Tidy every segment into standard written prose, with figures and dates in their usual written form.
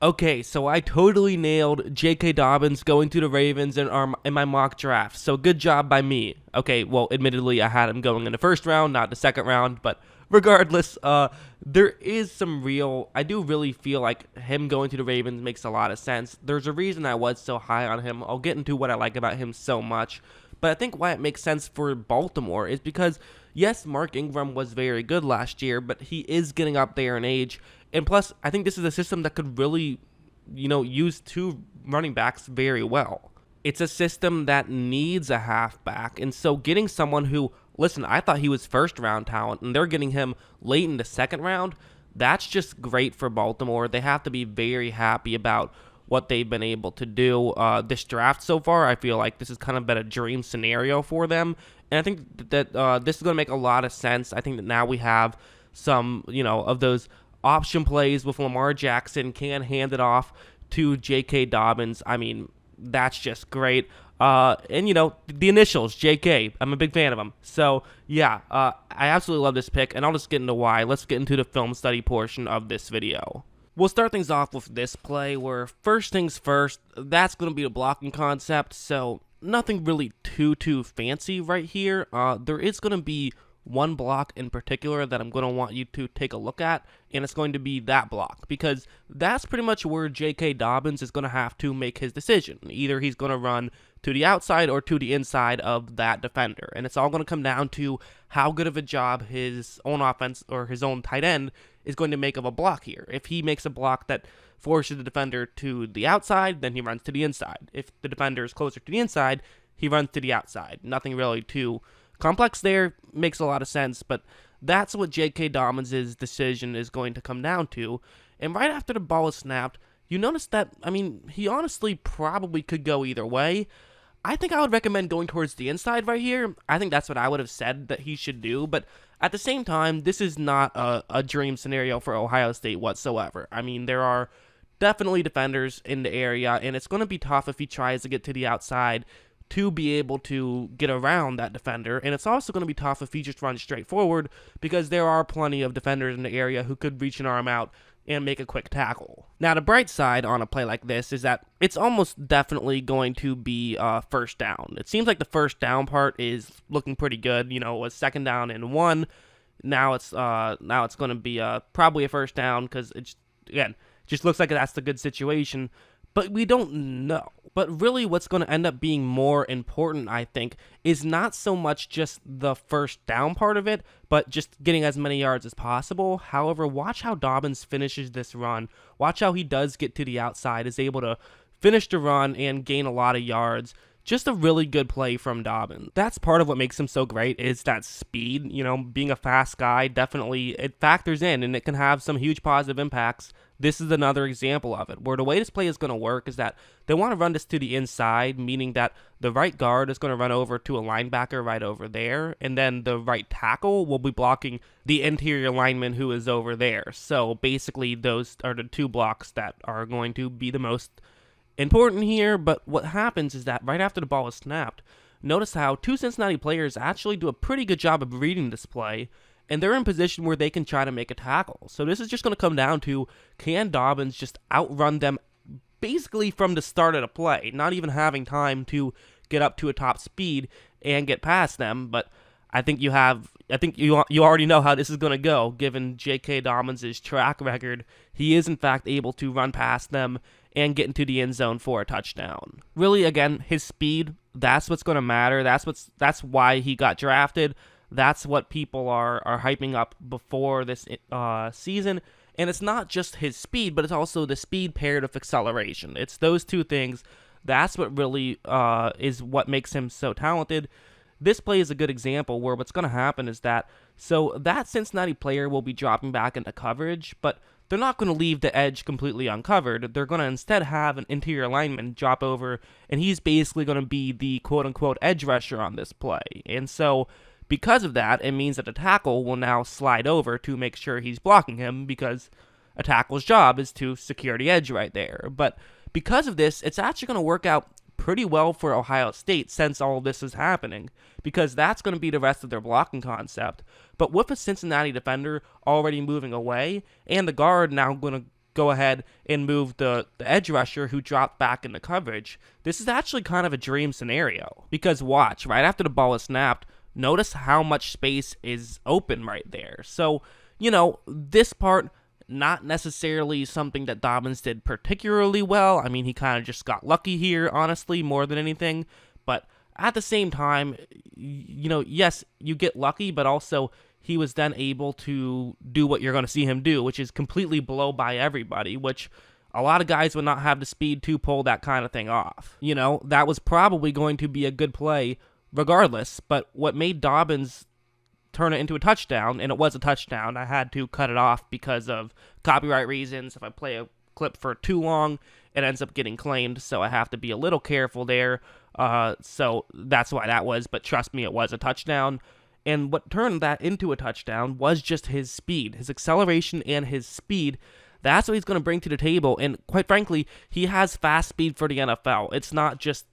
Okay, so I totally nailed J.K. Dobbins going to the Ravens in my mock draft. So good job by me. Okay, well, admittedly, I had him going in the first round, not the second round, but regardless, there is some real. I do really feel like him going to the Ravens makes a lot of sense. There's a reason I was so high on him. I'll get into what I like about him so much. But I think why it makes sense for Baltimore is because, yes, Mark Ingram was very good last year, but he is getting up there in age. And plus, I think this is a system that could really, use two running backs very well. It's a system that needs a halfback. And so getting someone who, listen, I thought he was first round talent, and they're getting him late in the second round, that's just great for Baltimore. They have to be very happy about what they've been able to do this draft so far. I feel like this has kind of been a dream scenario for them. And I think that this is going to make a lot of sense. I think that now we have some, of those option plays with Lamar Jackson, can hand it off to J.K. Dobbins. I mean, that's just great. And, the initials, J.K., I'm a big fan of them. So, yeah, I absolutely love this pick, and I'll just get into why. Let's get into the film study portion of this video. We'll start things off with this play where first things first, that's going to be the blocking concept. So, nothing really too fancy right here. There is going to be one block in particular that I'm going to want you to take a look at, and it's going to be that block, because that's pretty much where J.K. Dobbins is going to have to make his decision. Either he's going to run to the outside or to the inside of that defender, and it's all going to come down to how good of a job his own offense or his own tight end is going to make of a block here. If he makes a block that forces the defender to the outside, then he runs to the inside. If the defender is closer to the inside, he runs to the outside. Nothing really too complex there, makes a lot of sense, but that's what J.K. Dobbins' decision is going to come down to. And right after the ball is snapped, you notice that, he honestly probably could go either way. I think I would recommend going towards the inside right here. I think that's what I would have said that he should do, but at the same time, this is not a dream scenario for Ohio State whatsoever. There are definitely defenders in the area, and it's going to be tough if he tries to get to the outside to be able to get around that defender, and it's also going to be tough if he just runs straight forward, because there are plenty of defenders in the area who could reach an arm out and make a quick tackle. Now, the bright side on a play like this is that it's almost definitely going to be first down. It seems like the first down part is looking pretty good. It was second down and 1. Now it's going to be probably a first down, because it's, again, just looks like that's the good situation. But we don't know. But really what's going to end up being more important, I think, is not so much just the first down part of it, but just getting as many yards as possible. However, watch how Dobbins finishes this run. Watch how he does get to the outside, is able to finish the run and gain a lot of yards. Just a really good play from Dobbins. That's part of what makes him so great, is that speed. Being a fast guy, definitely it factors in, and it can have some huge positive impacts. This is another example of it, where the way this play is going to work is that they want to run this to the inside, meaning that the right guard is going to run over to a linebacker right over there, and then the right tackle will be blocking the interior lineman who is over there. So basically, those are the two blocks that are going to be the most important here. But what happens is that right after the ball is snapped, notice how two Cincinnati players actually do a pretty good job of reading this play, and they're in position where they can try to make a tackle. So this is just going to come down to, can Dobbins just outrun them basically from the start of the play, not even having time to get up to a top speed and get past them. But I think you already know how this is going to go, given J.K. Dobbins' track record. He is, in fact, able to run past them and get into the end zone for a touchdown. Really, again, his speed, that's what's going to matter. That's why he got drafted. That's what people are hyping up before this season. And it's not just his speed, but it's also the speed paired with acceleration. It's those two things. That's what really is what makes him so talented. This play is a good example where what's going to happen is that Cincinnati player will be dropping back into coverage, but they're not going to leave the edge completely uncovered. They're going to instead have an interior lineman drop over, and he's basically going to be the quote-unquote edge rusher on this play. And so because of that, it means that the tackle will now slide over to make sure he's blocking him, because a tackle's job is to secure the edge right there. But because of this, it's actually going to work out pretty well for Ohio State since all of this is happening, because that's going to be the rest of their blocking concept. But with a Cincinnati defender already moving away, and the guard now going to go ahead and move the edge rusher who dropped back into coverage. This is actually kind of a dream scenario because watch, right after the ball is snapped, notice how much space is open right there. So, this part, not necessarily something that Dobbins did particularly well. I mean, he kind of just got lucky here, honestly, more than anything. But at the same time, yes, you get lucky, but also he was then able to do what you're going to see him do, which is completely blow by everybody, which a lot of guys would not have the speed to pull that kind of thing off. That was probably going to be a good play regardless, but what made Dobbins turn it into a touchdown, and it was a touchdown, I had to cut it off because of copyright reasons. If I play a clip for too long, it ends up getting claimed, so I have to be a little careful there. So that's why that was, but trust me, it was a touchdown. And what turned that into a touchdown was just his speed, his acceleration and his speed. That's what he's going to bring to the table. And quite frankly, he has fast speed for the NFL. It's not just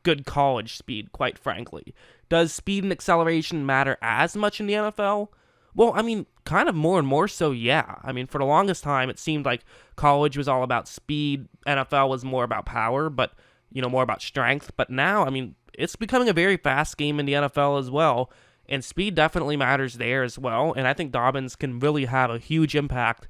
good college speed, quite frankly. Does speed and acceleration matter as much in the NFL? Well, I mean, kind of more and more so, yeah. I mean, for the longest time, it seemed like college was all about speed. NFL was more about power, but, more about strength. But now, I mean, it's becoming a very fast game in the NFL as well. And speed definitely matters there as well, and I think Dobbins can really have a huge impact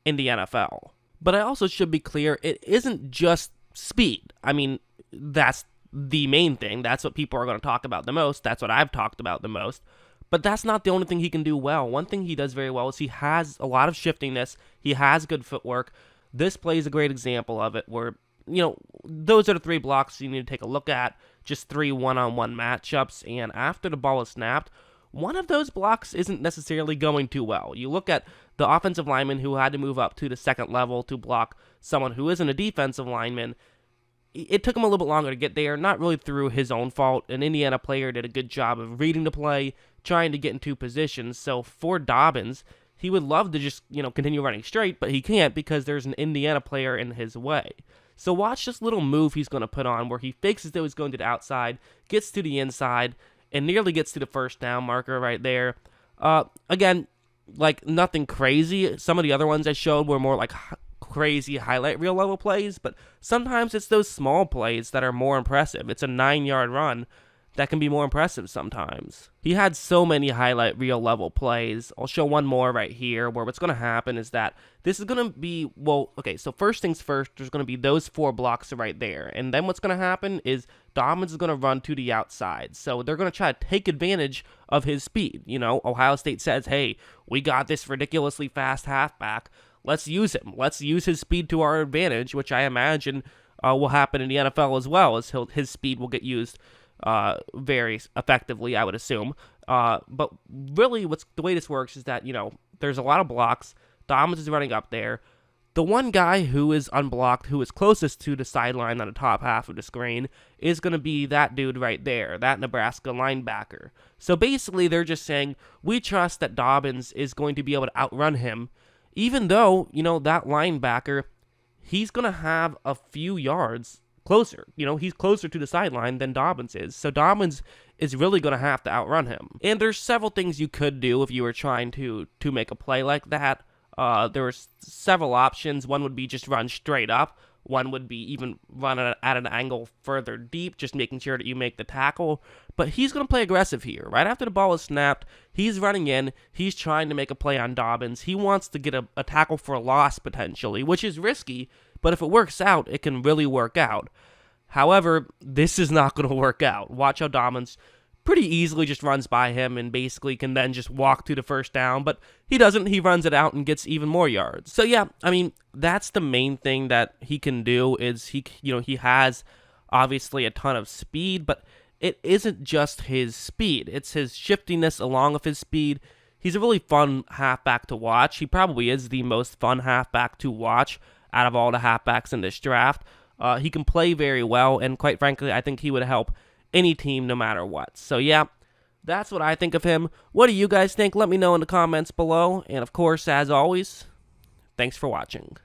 in the NFL. But I also should be clear, it isn't just speed. I mean, that's the main thing. That's what people are going to talk about the most. That's what I've talked about the most. But that's not the only thing he can do well. One thing he does very well is he has a lot of shiftiness. He has good footwork. This play is a great example of it where, those are the 3 blocks you need to take a look at. Just 3 one-on-one matchups, and after the ball is snapped, one of those blocks isn't necessarily going too well. You look at the offensive lineman who had to move up to the second level to block someone who isn't a defensive lineman. It took him a little bit longer to get there, not really through his own fault. An Indiana player did a good job of reading the play, trying to get into positions. So for Dobbins, he would love to just, continue running straight, but he can't because there's an Indiana player in his way. So watch this little move he's going to put on where he fakes as though he's going to the outside, gets to the inside, and nearly gets to the first down marker right there. Again, like nothing crazy. Some of the other ones I showed were more like crazy highlight reel level plays, but sometimes it's those small plays that are more impressive. It's a 9-yard run that can be more impressive sometimes. He had so many highlight reel level plays. I'll show one more right here where what's going to happen is that this is going to be, so first things first, there's going to be those 4 blocks right there. And then what's going to happen is Dobbins is going to run to the outside. So they're going to try to take advantage of his speed. Ohio State says, hey, we got this ridiculously fast halfback. Let's use him. Let's use his speed to our advantage, which I imagine will happen in the NFL as well, as his speed will get used very effectively, I would assume. But really, the way this works is that, there's a lot of blocks. Dobbins is running up there. The one guy who is unblocked, who is closest to the sideline on the top half of the screen, is going to be that dude right there, that Nebraska linebacker. So basically, they're just saying, we trust that Dobbins is going to be able to outrun him, even though, that linebacker, he's going to have a few yards closer. He's closer to the sideline than Dobbins is. So Dobbins is really going to have to outrun him. And there's several things you could do if you were trying to make a play like that. There were several options. One would be just run straight up. One would be even run at an angle further deep, just making sure that you make the tackle. But he's going to play aggressive here. Right after the ball is snapped, he's running in. He's trying to make a play on Dobbins. He wants to get a tackle for a loss, potentially, which is risky. But if it works out, it can really work out. However, this is not going to work out. Watch how Dobbins pretty easily just runs by him and basically can then just walk to the first down, but he doesn't. He runs it out and gets even more yards. So yeah, I mean, that's the main thing that he can do is he has obviously a ton of speed, but it isn't just his speed. It's his shiftiness along with his speed. He's a really fun halfback to watch. He probably is the most fun halfback to watch out of all the halfbacks in this draft. He can play very well, and quite frankly, I think he would help any team no matter what. So yeah, that's what I think of him. What do you guys think? Let me know in the comments below. And of course, as always, thanks for watching.